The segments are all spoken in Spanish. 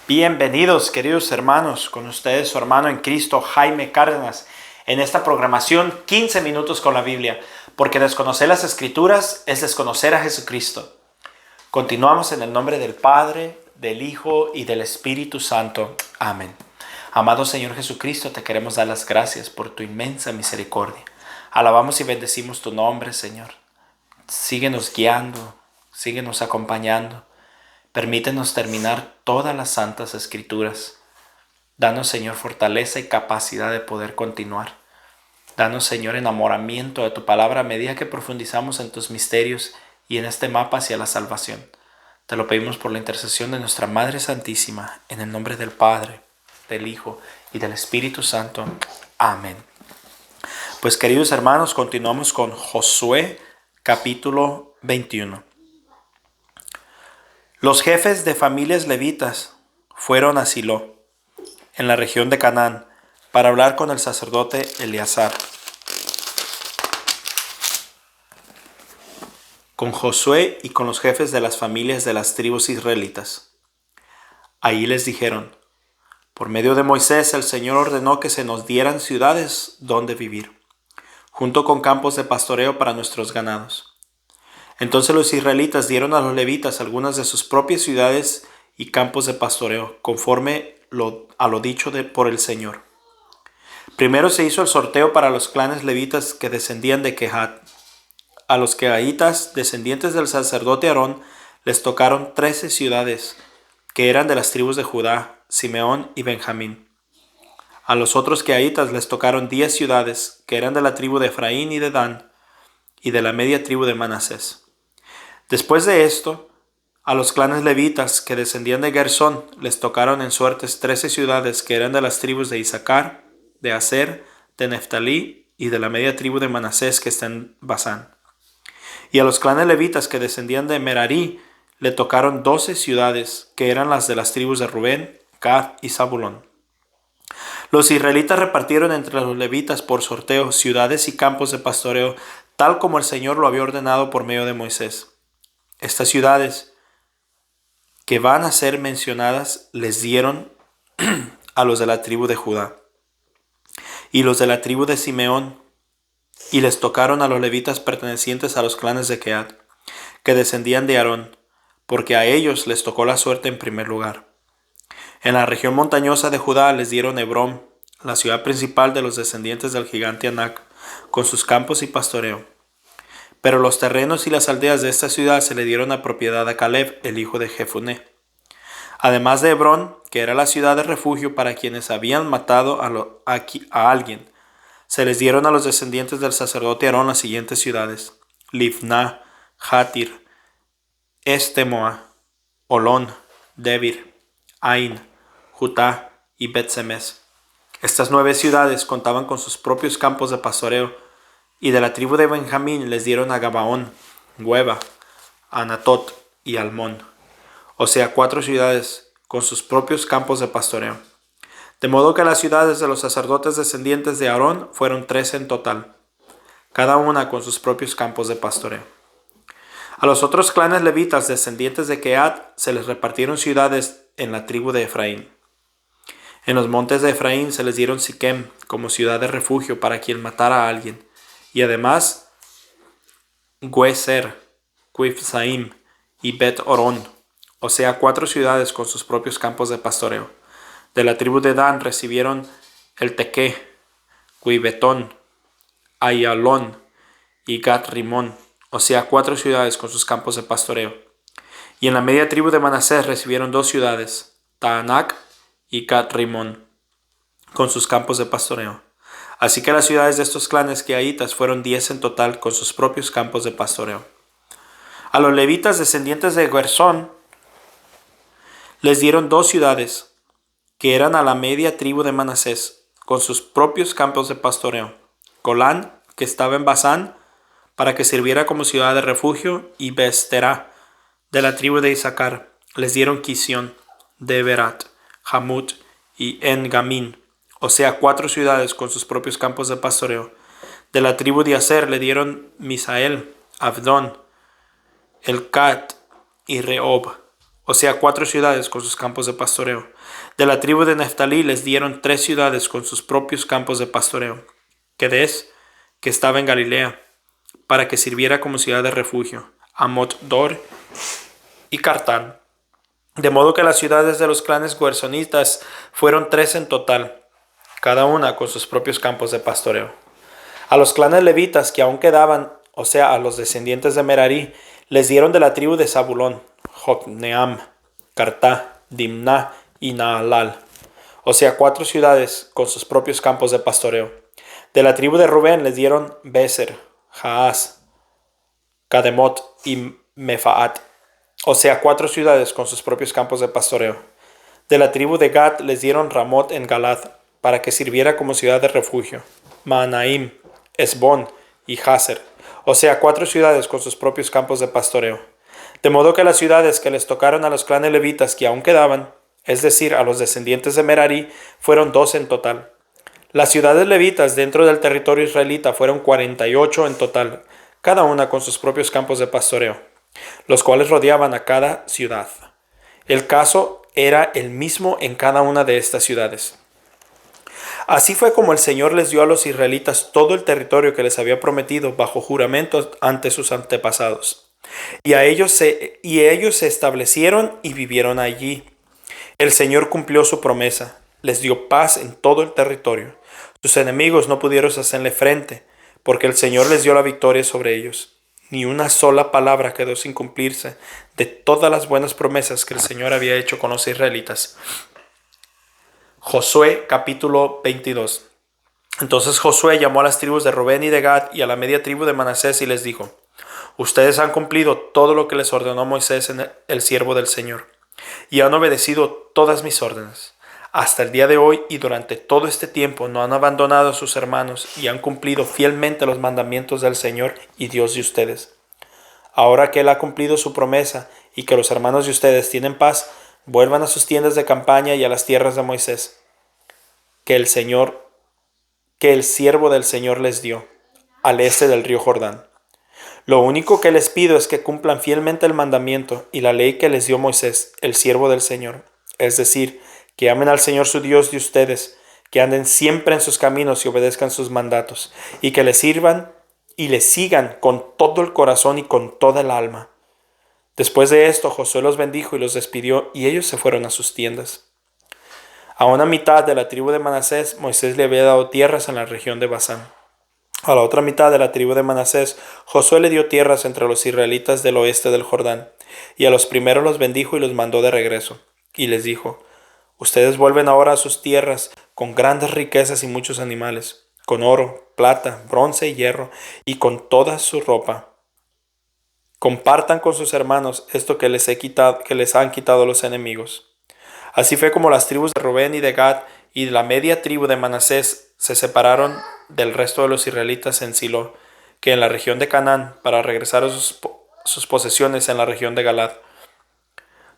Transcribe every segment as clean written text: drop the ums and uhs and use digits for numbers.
Bienvenidos, queridos hermanos, con ustedes su hermano en Cristo, Jaime Cárdenas, en esta programación 15 minutos con la Biblia, porque desconocer las Escrituras es desconocer a Jesucristo. Continuamos en el nombre del Padre, del Hijo y del Espíritu Santo. Amén. Amado Señor Jesucristo, te queremos dar las gracias por tu inmensa misericordia. Alabamos y bendecimos tu nombre, Señor. Síguenos guiando, síguenos acompañando. Permítenos terminar todas las santas escrituras. Danos, Señor, fortaleza y capacidad de poder continuar. Danos, Señor, enamoramiento de tu palabra a medida que profundizamos en tus misterios y en este mapa hacia la salvación. Te lo pedimos por la intercesión de nuestra Madre Santísima, en el nombre del Padre, del Hijo y del Espíritu Santo. Amén. Pues, queridos hermanos, continuamos con Josué, capítulo 21. Los jefes de familias levitas fueron a Silo, en la región de Canaán, para hablar con el sacerdote Eleazar, con Josué y con los jefes de las familias de las tribus israelitas. Ahí les dijeron: por medio de Moisés el Señor ordenó que se nos dieran ciudades donde vivir, junto con campos de pastoreo para nuestros ganados. Entonces los israelitas dieron a los levitas algunas de sus propias ciudades y campos de pastoreo, conforme a lo dicho por el Señor. Primero se hizo el sorteo para los clanes levitas que descendían de Kehat. A los quehatitas, descendientes del sacerdote Aarón, les tocaron 13 ciudades, que eran de las tribus de Judá, Simeón y Benjamín. A los otros quehatitas les tocaron 10 ciudades, que eran de la tribu de Efraín y de Dan, y de la media tribu de Manasés. Después de esto, a los clanes levitas que descendían de Gersón les tocaron en suertes 13 ciudades que eran de las tribus de Isaacar, de Aser, de Neftalí y de la media tribu de Manasés que está en Basán. Y a los clanes levitas que descendían de Merarí le tocaron 12 ciudades que eran las de las tribus de Rubén, Gad y Zabulón. Los israelitas repartieron entre los levitas por sorteo ciudades y campos de pastoreo, tal como el Señor lo había ordenado por medio de Moisés. Estas ciudades que van a ser mencionadas les dieron a los de la tribu de Judá y los de la tribu de Simeón, y les tocaron a los levitas pertenecientes a los clanes de Kehat, que descendían de Aarón, porque a ellos les tocó la suerte en primer lugar. En la región montañosa de Judá les dieron Hebrón, la ciudad principal de los descendientes del gigante Anac, con sus campos y pastoreo. Pero los terrenos y las aldeas de esta ciudad se le dieron a propiedad a Caleb, el hijo de Jefuné. Además de Hebrón, que era la ciudad de refugio para quienes habían matado a alguien, se les dieron a los descendientes del sacerdote Aarón las siguientes ciudades: Livná, Jatir, Estemoa, Olón, Debir, Ain, Jutá y Bet-Semes. Estas 9 ciudades contaban con sus propios campos de pastoreo, y de la tribu de Benjamín les dieron a Gabaón, Hueva, Anatot y Almón, o sea 4 ciudades con sus propios campos de pastoreo. De modo que las ciudades de los sacerdotes descendientes de Aarón fueron 13 en total, cada una con sus propios campos de pastoreo. A los otros clanes levitas descendientes de Kehat se les repartieron ciudades en la tribu de Efraín. En los montes de Efraín se les dieron Siquem como ciudad de refugio para quien matara a alguien, y además Güeser, Quifsaim y Bet-Orón, o sea 4 ciudades con sus propios campos de pastoreo. De la tribu de Dan recibieron el Tequé, Guibetón, Ayalón y Gat-Rimón, o sea 4 ciudades con sus campos de pastoreo. Y en la media tribu de Manasés recibieron 2 ciudades, Taanac y Gat-Rimón, con sus campos de pastoreo. Así que las ciudades de estos clanes quehatitas fueron 10 en total con sus propios campos de pastoreo. A los levitas descendientes de Gersón les dieron 2 ciudades, que eran a la media tribu de Manasés, con sus propios campos de pastoreo: Golán, que estaba en Basán, para que sirviera como ciudad de refugio, y Besterá, de la tribu de Isaacar, les dieron Quisión, Deberat, Hamut y En-Gamín, o sea 4 ciudades con sus propios campos de pastoreo. De la tribu de Aser le dieron Misael, Abdón, Elcat y Rehob, o sea, 4 ciudades con sus campos de pastoreo. De la tribu de Neftalí les dieron 3 ciudades con sus propios campos de pastoreo. Quedes, que estaba en Galilea, para que sirviera como ciudad de refugio, Amot Dor y Cartán. De modo que las ciudades de los clanes gersonitas fueron 3 en total, cada una con sus propios campos de pastoreo. A los clanes levitas que aún quedaban, o sea, a los descendientes de Merari, les dieron de la tribu de Zabulón, Jocneam, Cartá, Dimná y Naalal, o sea, 4 ciudades con sus propios campos de pastoreo. De la tribu de Rubén les dieron Beser, Jaaz, Cademot y Mefaat, o sea, 4 ciudades con sus propios campos de pastoreo. De la tribu de Gad les dieron Ramot en Galad, para que sirviera como ciudad de refugio, Maanaim, Esbón y Jazer, o sea, 4 ciudades con sus propios campos de pastoreo. De modo que las ciudades que les tocaron a los clanes levitas que aún quedaban, es decir, a los descendientes de Merari, fueron 2 en total. Las ciudades levitas dentro del territorio israelita fueron 48 en total, cada una con sus propios campos de pastoreo, los cuales rodeaban a cada ciudad. El caso era el mismo en cada una de estas ciudades. Así fue como el Señor les dio a los israelitas todo el territorio que les había prometido bajo juramento ante sus antepasados. Y ellos se establecieron y vivieron allí. El Señor cumplió su promesa, les dio paz en todo el territorio. Sus enemigos no pudieron hacerle frente, porque el Señor les dio la victoria sobre ellos. Ni una sola palabra quedó sin cumplirse de todas las buenas promesas que el Señor había hecho con los israelitas. Josué capítulo 22. Entonces Josué llamó a las tribus de Rubén y de Gad y a la media tribu de Manasés y les dijo: Ustedes han cumplido todo lo que les ordenó Moisés, el siervo del Señor, y han obedecido todas mis órdenes. Hasta el día de hoy y durante todo este tiempo no han abandonado a sus hermanos y han cumplido fielmente los mandamientos del Señor y Dios de ustedes. Ahora que Él ha cumplido su promesa y que los hermanos de ustedes tienen paz, vuelvan a sus tiendas de campaña y a las tierras de Moisés, que el siervo del Señor les dio, al este del río Jordán. Lo único que les pido es que cumplan fielmente el mandamiento y la ley que les dio Moisés, el siervo del Señor, es decir, que amen al Señor su Dios de ustedes, que anden siempre en sus caminos y obedezcan sus mandatos, y que le sirvan y le sigan con todo el corazón y con toda el alma. Después de esto, Josué los bendijo y los despidió, y ellos se fueron a sus tiendas. A una mitad de la tribu de Manasés, Moisés le había dado tierras en la región de Basán. A la otra mitad de la tribu de Manasés, Josué le dio tierras entre los israelitas del oeste del Jordán, y a los primeros los bendijo y los mandó de regreso. Y les dijo: Ustedes vuelven ahora a sus tierras con grandes riquezas y muchos animales, con oro, plata, bronce y hierro, y con toda su ropa. Compartan con sus hermanos esto que les han quitado los enemigos. Así fue como las tribus de Rubén y de Gad y la media tribu de Manasés se separaron del resto de los israelitas en Silo, que en la región de Canaán, para regresar a sus posesiones en la región de Galad,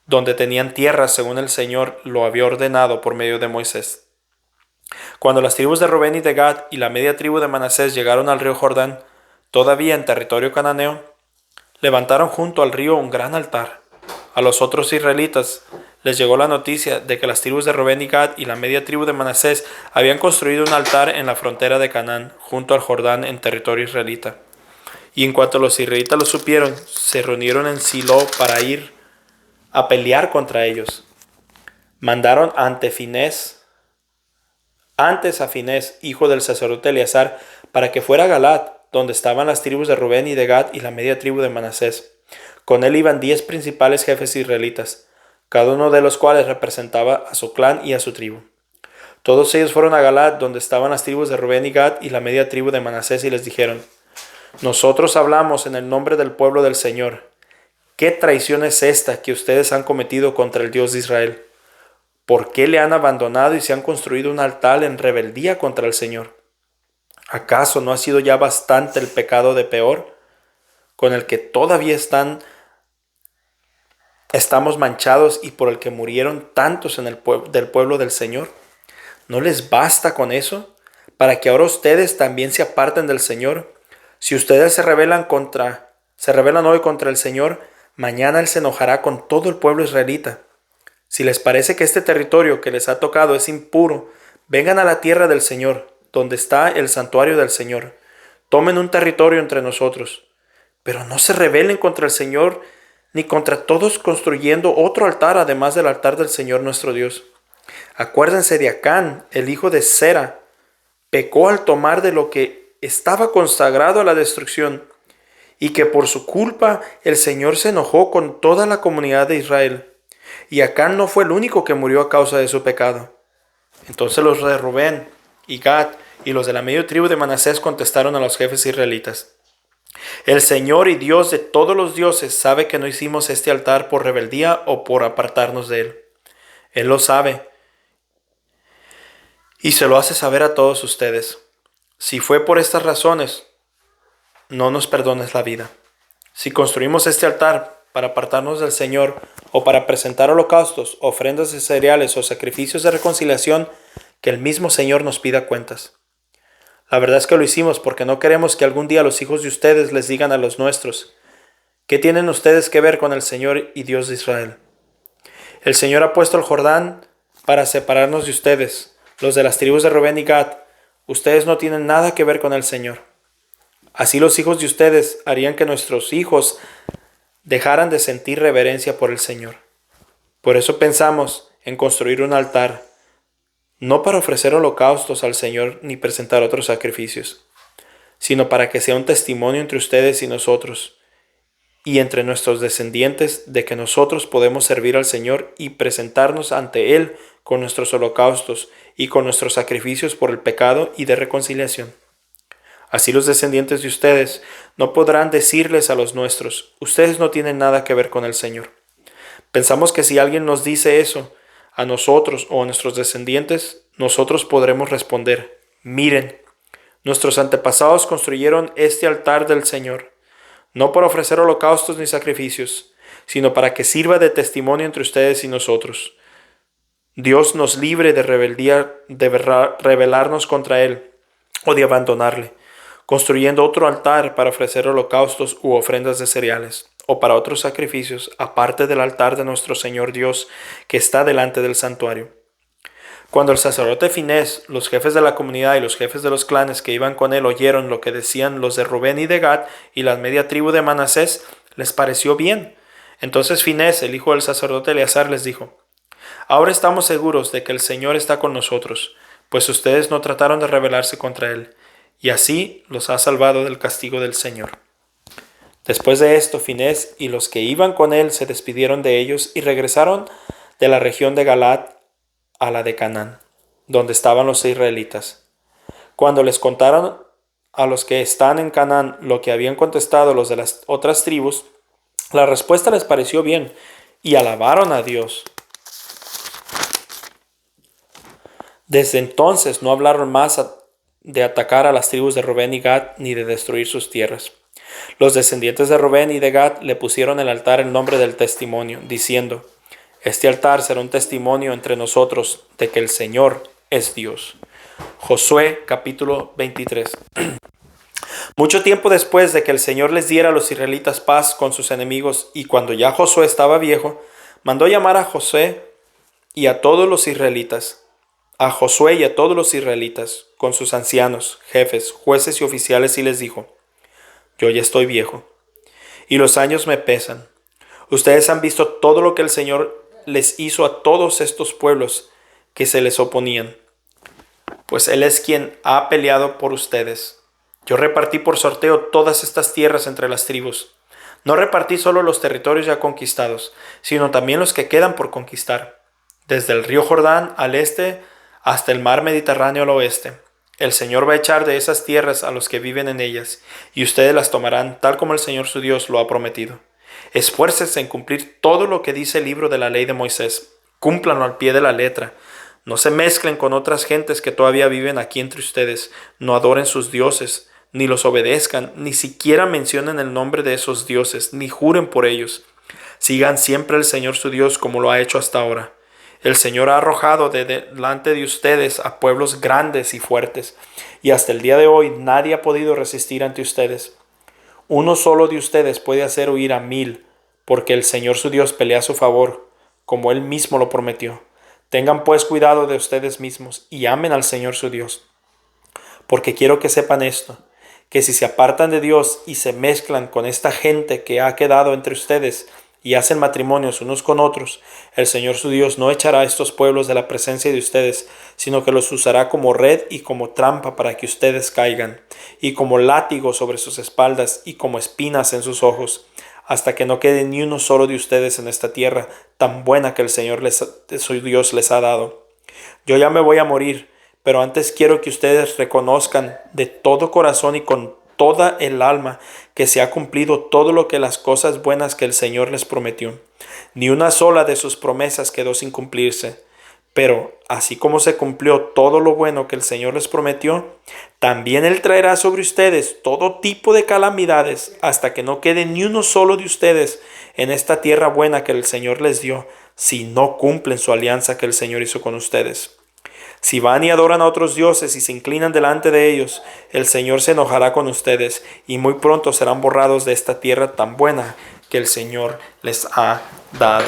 donde tenían tierras según el Señor lo había ordenado por medio de Moisés. Cuando las tribus de Rubén y de Gad y la media tribu de Manasés llegaron al río Jordán, todavía en territorio cananeo, levantaron junto al río un gran altar. A los otros israelitas les llegó la noticia de que las tribus de Rubén y Gad y la media tribu de Manasés habían construido un altar en la frontera de Canaán, junto al Jordán en territorio israelita. Y en cuanto los israelitas lo supieron, se reunieron en Silo para ir a pelear contra ellos. Mandaron antes a Finés, hijo del sacerdote Eleazar, para que fuera a Galad, donde estaban las tribus de Rubén y de Gad y la media tribu de Manasés. Con él iban 10 principales jefes israelitas, cada uno de los cuales representaba a su clan y a su tribu. Todos ellos fueron a Galad, donde estaban las tribus de Rubén y Gad y la media tribu de Manasés, y les dijeron: Nosotros hablamos en el nombre del pueblo del Señor. ¿Qué traición es esta que ustedes han cometido contra el Dios de Israel? ¿Por qué le han abandonado y se han construido un altar en rebeldía contra el Señor? ¿Acaso no ha sido ya bastante el pecado de Peor, con el que todavía estamos manchados y por el que murieron tantos del pueblo del Señor? ¿No les basta con eso, para que ahora ustedes también se aparten del Señor? Si ustedes se rebelan hoy contra el Señor, Mañana Él se enojará con todo el pueblo israelita. Si les parece que este territorio que les ha tocado es impuro, vengan a la tierra del Señor, donde está el santuario del Señor. Tomen un territorio entre nosotros. Pero no se rebelen contra el Señor ni contra todos construyendo otro altar además del altar del Señor nuestro Dios. Acuérdense de Acán, el hijo de Zera. Pecó al tomar de lo que estaba consagrado a la destrucción, y que por su culpa el Señor se enojó con toda la comunidad de Israel. Y Acán no fue el único que murió a causa de su pecado. Entonces los de Rubén y Gad y los de la media tribu de Manasés contestaron a los jefes israelitas: el Señor y Dios de todos los dioses sabe que no hicimos este altar por rebeldía o por apartarnos de Él. Él lo sabe y se lo hace saber a todos ustedes. Si fue por estas razones, no nos perdones la vida. Si construimos este altar para apartarnos del Señor o para presentar holocaustos, ofrendas de cereales o sacrificios de reconciliación, que el mismo Señor nos pida cuentas. La verdad es que lo hicimos porque no queremos que algún día los hijos de ustedes les digan a los nuestros: ¿qué tienen ustedes que ver con el Señor y Dios de Israel? El Señor ha puesto el Jordán para separarnos de ustedes, los de las tribus de Rubén y Gad. Ustedes no tienen nada que ver con el Señor. Así los hijos de ustedes harían que nuestros hijos dejaran de sentir reverencia por el Señor. Por eso pensamos en construir un altar, no para ofrecer holocaustos al Señor ni presentar otros sacrificios, sino para que sea un testimonio entre ustedes y nosotros, y entre nuestros descendientes, de que nosotros podemos servir al Señor y presentarnos ante Él con nuestros holocaustos y con nuestros sacrificios por el pecado y de reconciliación. Así los descendientes de ustedes no podrán decirles a los nuestros: ustedes no tienen nada que ver con el Señor. Pensamos que si alguien nos dice eso a nosotros o a nuestros descendientes, nosotros podremos responder: miren, nuestros antepasados construyeron este altar del Señor, no para ofrecer holocaustos ni sacrificios, sino para que sirva de testimonio entre ustedes y nosotros. Dios nos libre de rebeldía, de rebelarnos contra Él o de abandonarle, construyendo otro altar para ofrecer holocaustos u ofrendas de cereales, o para otros sacrificios, aparte del altar de nuestro Señor Dios que está delante del santuario. Cuando el sacerdote Finés, los jefes de la comunidad y los jefes de los clanes que iban con él oyeron lo que decían los de Rubén y de Gad y la media tribu de Manasés, les pareció bien. Entonces Finés, el hijo del sacerdote Eleazar, les dijo: ahora estamos seguros de que el Señor está con nosotros, pues ustedes no trataron de rebelarse contra Él, y así los ha salvado del castigo del Señor. Después de esto, Finés y los que iban con él se despidieron de ellos y regresaron de la región de Galaad a la de Canaán, donde estaban los israelitas. Cuando les contaron a los que están en Canaán lo que habían contestado los de las otras tribus, la respuesta les pareció bien y alabaron a Dios. Desde entonces no hablaron más de atacar a las tribus de Rubén y Gad ni de destruir sus tierras. Los descendientes de Rubén y de Gad le pusieron el altar el nombre del testimonio, diciendo: este altar será un testimonio entre nosotros de que el Señor es Dios. Josué capítulo 23. Mucho tiempo después de que el Señor les diera a los israelitas paz con sus enemigos, y cuando ya Josué estaba viejo, mandó llamar a Josué y a todos los israelitas, con sus ancianos, jefes, jueces y oficiales, y les dijo: yo ya estoy viejo, y los años me pesan. Ustedes han visto todo lo que el Señor les hizo a todos estos pueblos que se les oponían, pues Él es quien ha peleado por ustedes. Yo repartí por sorteo todas estas tierras entre las tribus. No repartí solo los territorios ya conquistados, sino también los que quedan por conquistar, desde el río Jordán al este hasta el mar Mediterráneo al oeste. El Señor va a echar de esas tierras a los que viven en ellas, y ustedes las tomarán tal como el Señor su Dios lo ha prometido. Esfuércense en cumplir todo lo que dice el libro de la ley de Moisés. Cúmplanlo al pie de la letra. No se mezclen con otras gentes que todavía viven aquí entre ustedes. No adoren sus dioses, ni los obedezcan, ni siquiera mencionen el nombre de esos dioses, ni juren por ellos. Sigan siempre al Señor su Dios como lo ha hecho hasta ahora. El Señor ha arrojado de delante de ustedes a pueblos grandes y fuertes, y hasta el día de hoy nadie ha podido resistir ante ustedes. Uno solo de ustedes puede hacer huir a 1000, porque el Señor su Dios pelea a su favor, como Él mismo lo prometió. Tengan pues cuidado de ustedes mismos y amen al Señor su Dios, porque quiero que sepan esto, que si se apartan de Dios y se mezclan con esta gente que ha quedado entre ustedes y hacen matrimonios unos con otros, el Señor su Dios no echará a estos pueblos de la presencia de ustedes, sino que los usará como red y como trampa para que ustedes caigan, y como látigo sobre sus espaldas y como espinas en sus ojos, hasta que no quede ni uno solo de ustedes en esta tierra tan buena que el Señor su Dios les ha dado. Yo ya me voy a morir, pero antes quiero que ustedes reconozcan de todo corazón y con toda el alma que se ha cumplido todo lo que las cosas buenas que el Señor les prometió. Ni una sola de sus promesas quedó sin cumplirse. Pero así como se cumplió todo lo bueno que el Señor les prometió, también Él traerá sobre ustedes todo tipo de calamidades hasta que no quede ni uno solo de ustedes en esta tierra buena que el Señor les dio, si no cumplen su alianza que el Señor hizo con ustedes. Si van y adoran a otros dioses y se inclinan delante de ellos, el Señor se enojará con ustedes y muy pronto serán borrados de esta tierra tan buena que el Señor les ha dado.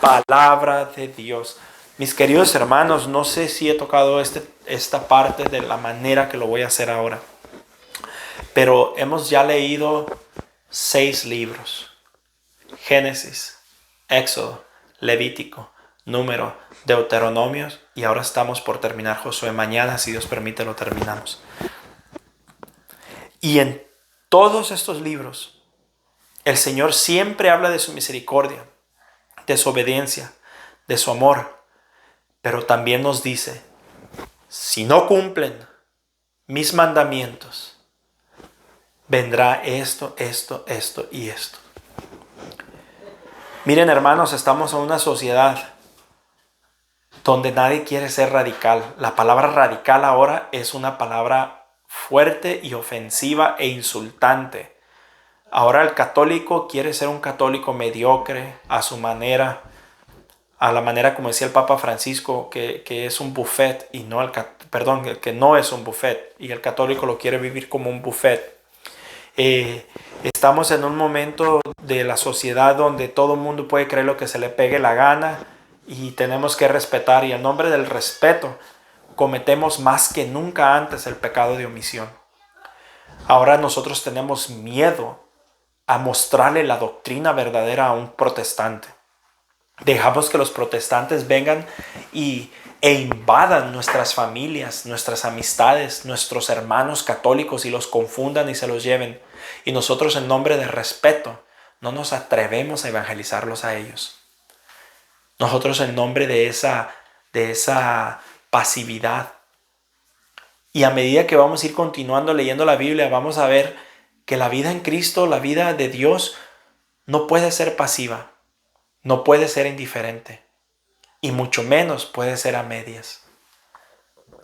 Palabra de Dios. Mis queridos hermanos, no sé si he tocado esta parte de la manera que lo voy a hacer ahora, pero hemos ya leído 6 libros: Génesis, Éxodo, Levítico, Número, Deuteronomios, y ahora estamos por terminar Josué. Mañana, si Dios permite, lo terminamos. Y en todos estos libros, el Señor siempre habla de su misericordia, de su obediencia, de su amor, pero también nos dice: si no cumplen mis mandamientos, vendrá esto, esto, esto y esto. Miren, hermanos, estamos en una sociedad donde nadie quiere ser radical. La palabra radical ahora es una palabra fuerte y ofensiva e insultante. Ahora el católico quiere ser un católico mediocre, a su manera, a la manera como decía el Papa Francisco, que es un buffet y no que no es un buffet, y el católico lo quiere vivir como un buffet. Estamos en un momento de la sociedad donde todo el mundo puede creer lo que se le pegue la gana y tenemos que respetar, y en nombre del respeto cometemos más que nunca antes el pecado de omisión. Ahora nosotros tenemos miedo a mostrarle la doctrina verdadera a un protestante. Dejamos que los protestantes vengan e invadan nuestras familias, nuestras amistades, nuestros hermanos católicos, y los confundan y se los lleven. Y nosotros, en nombre de respeto, no nos atrevemos a evangelizarlos a ellos. Nosotros, en nombre de esa pasividad. Y a medida que vamos a ir continuando leyendo la Biblia, vamos a ver que la vida en Cristo, la vida de Dios, no puede ser pasiva, no puede ser indiferente, y mucho menos puede ser a medias.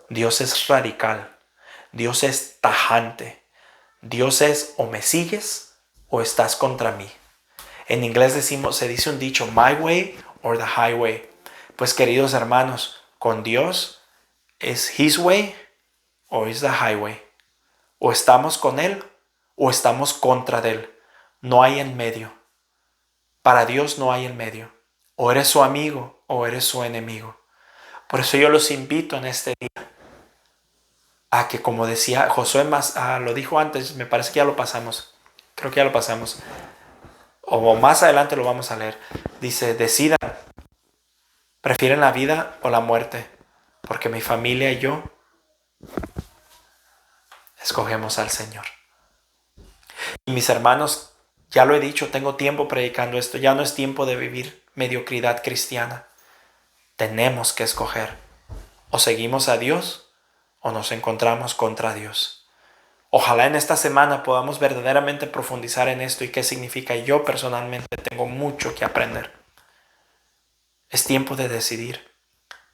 Dios es radical, Dios es tajante, Dios es: o me sigues o estás contra mí. En inglés se dice un dicho: my way or the highway. Pues, queridos hermanos, con Dios es his way o is the highway. O estamos con Él o estamos contra de Él. No hay en medio. Para Dios no hay en medio. O eres su amigo o eres su enemigo. Por eso yo los invito en este día a que, como decía Josué, lo dijo antes, me parece que ya lo pasamos. Creo que ya lo pasamos. O más adelante lo vamos a leer. Dice: decidan, ¿prefieren la vida o la muerte? Porque mi familia y yo escogemos al Señor. Y mis hermanos, ya lo he dicho, tengo tiempo predicando esto. Ya no es tiempo de vivir mediocridad cristiana. Tenemos que escoger: o seguimos a Dios o nos encontramos contra Dios. Ojalá en esta semana podamos verdaderamente profundizar en esto y qué significa. Yo personalmente tengo mucho que aprender. Es tiempo de decidir.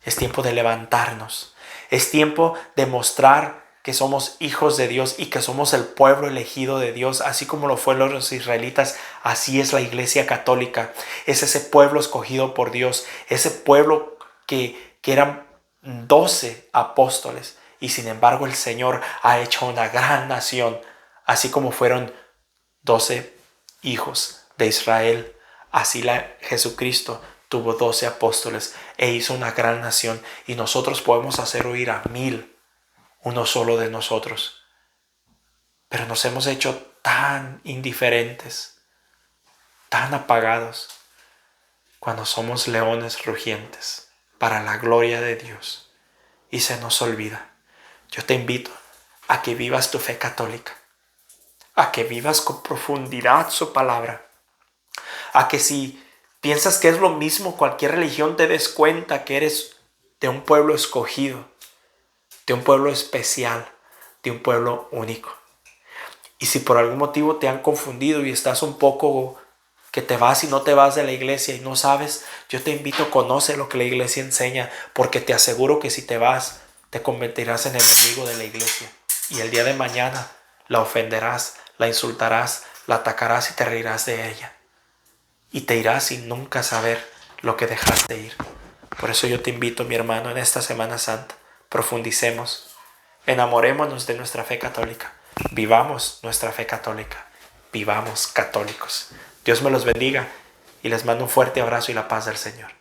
Es tiempo de levantarnos. Es tiempo de mostrar que somos hijos de Dios y que somos el pueblo elegido de Dios, así como lo fueron los israelitas. Así es la Iglesia Católica. Es ese pueblo escogido por Dios, ese pueblo que eran 12 apóstoles, y sin embargo el Señor ha hecho una gran nación, así como fueron 12 hijos de Israel Así Jesucristo tuvo 12 apóstoles e hizo una gran nación, y nosotros podemos hacer oír a 1000, uno solo de nosotros. Pero nos hemos hecho tan indiferentes, tan apagados, cuando somos leones rugientes para la gloria de Dios, y se nos olvida. Yo te invito a que vivas tu fe católica, a que vivas con profundidad su palabra, a que si piensas que es lo mismo cualquier religión, te des cuenta que eres de un pueblo escogido, de un pueblo especial, de un pueblo único. Y si por algún motivo te han confundido y estás un poco que te vas y no te vas de la iglesia y no sabes, yo te invito a conocer lo que la iglesia enseña, porque te aseguro que si te vas, te convertirás en enemigo de la iglesia. Y el día de mañana la ofenderás, la insultarás, la atacarás y te reirás de ella. Y te irás sin nunca saber lo que dejaste ir. Por eso yo te invito, mi hermano, en esta Semana Santa, profundicemos, enamorémonos de nuestra fe católica, vivamos nuestra fe católica, vivamos católicos. Dios me los bendiga y les mando un fuerte abrazo y la paz del Señor.